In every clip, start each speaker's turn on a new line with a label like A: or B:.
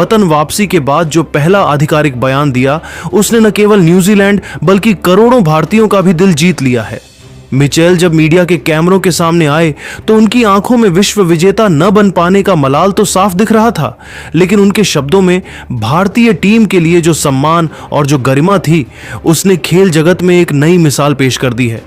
A: वतन वापसी के बाद जो पहला आधिकारिक बयान दिया, उसने न केवल न्यूजीलैंड बल्कि करोड़ों भारतीयों का भी दिल जीत लिया है। मिचेल जब मीडिया के कैमरों के सामने आए तो उनकी आंखों में विश्व विजेता न बन पाने का मलाल तो साफ दिख रहा था, लेकिन उनके शब्दों में भारतीय टीम के लिए जो सम्मान और जो गरिमा थी, उसने खेल जगत में एक नई मिसाल पेश कर दी है।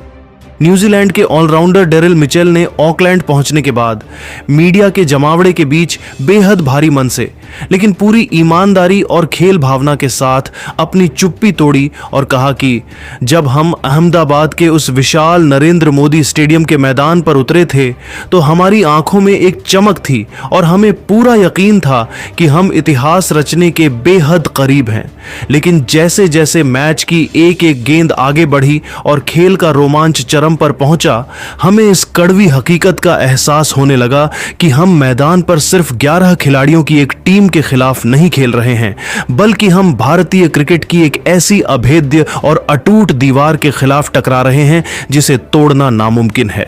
A: न्यूजीलैंड के ऑलराउंडर डेरिल मिचेल ने ऑकलैंड पहुंचने के बाद मीडिया के जमावड़े के बीच बेहद भारी मन से लेकिन पूरी ईमानदारी और खेल भावना के साथ अपनी चुप्पी तोड़ी और कहा कि जब हम अहमदाबाद के उस विशाल नरेंद्र मोदी स्टेडियम के मैदान पर उतरे थे तो हमारी आंखों में एक चमक थी और हमें पूरा यकीन था कि हम इतिहास रचने के बेहद करीब हैं। लेकिन जैसे जैसे मैच की एक एक गेंद आगे बढ़ी और खेल का रोमांच चरम पर पहुंचा, हमें इस कड़वी हकीकत का एहसास होने लगा कि हम मैदान पर सिर्फ 11 खिलाड़ियों की एक टीम के खिलाफ नहीं खेल रहे हैं, बल्कि हम भारतीय क्रिकेट की एक ऐसी अभेद्य और अटूट दीवार के खिलाफ टकरा रहे हैं जिसे तोड़ना नामुमकिन है।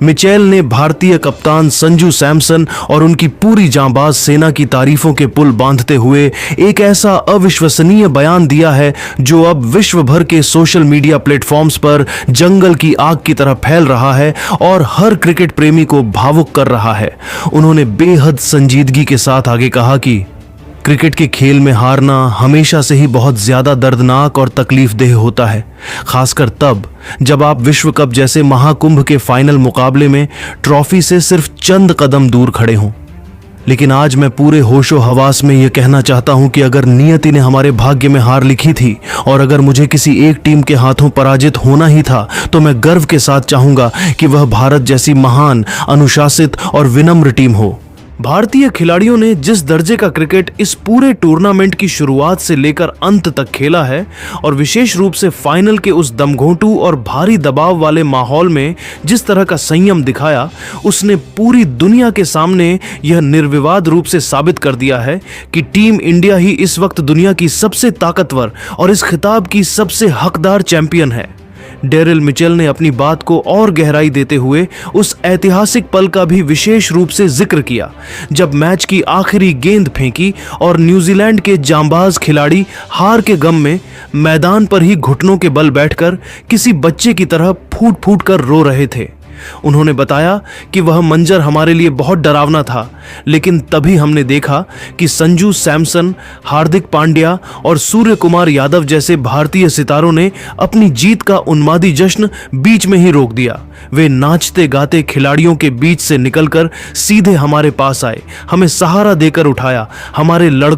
A: मिचेल ने भारतीय कप्तान संजू सैमसन और उनकी पूरी जांबाज सेना की तारीफों के पुल बांधते हुए एक ऐसा अविश्वसनीय बयान दिया है जो अब विश्व भर के सोशल मीडिया प्लेटफॉर्म्स पर जंगल की आग की तरह फैल रहा है और हर क्रिकेट प्रेमी को भावुक कर रहा है। उन्होंने बेहद संजीदगी के साथ आगे कहा कि क्रिकेट के खेल में हारना हमेशा से ही बहुत ज्यादा दर्दनाक और तकलीफदेह होता है, खासकर तब जब आप विश्व कप जैसे महाकुंभ के फाइनल मुकाबले में ट्रॉफी से सिर्फ चंद कदम दूर खड़े हों। लेकिन आज मैं पूरे होशो हवास में यह कहना चाहता हूं कि अगर नियति ने हमारे भाग्य में हार लिखी थी और अगर मुझे किसी एक टीम के हाथों पराजित होना ही था, तो मैं गर्व के साथ चाहूंगा कि वह भारत जैसी महान, अनुशासित और विनम्र टीम हो। भारतीय खिलाड़ियों ने जिस दर्जे का क्रिकेट इस पूरे टूर्नामेंट की शुरुआत से लेकर अंत तक खेला है और विशेष रूप से फाइनल के उस दमघोंटू और भारी दबाव वाले माहौल में जिस तरह का संयम दिखाया, उसने पूरी दुनिया के सामने यह निर्विवाद रूप से साबित कर दिया है कि टीम इंडिया ही इस वक्त दुनिया की सबसे ताकतवर और इस खिताब की सबसे हकदार चैंपियन है। डेरिल मिचेल ने अपनी बात को और गहराई देते हुए उस ऐतिहासिक पल का भी विशेष रूप से जिक्र किया जब मैच की आखिरी गेंद फेंकी और न्यूजीलैंड के जांबाज खिलाड़ी हार के गम में मैदान पर ही घुटनों के बल बैठकर किसी बच्चे की तरह फूट फूट कर रो रहे थे। उन्होंने बताया कि वह मंजर हमारे लिए बहुत डरावना था, लेकिन तभी हमने देखा कि संजू सैमसन, हार्दिक पांड्या और सूर्य कुमार यादव जैसे भारतीय सितारों ने अपनी जीत का उन्मादी जश्न बीच में ही रोक दिया। वे नाचते गाते खिलाड़ियों के बीच से निकलकर सीधे हमारे पास आए, हमें सहारा देकर उठाया, हमारे लड़कों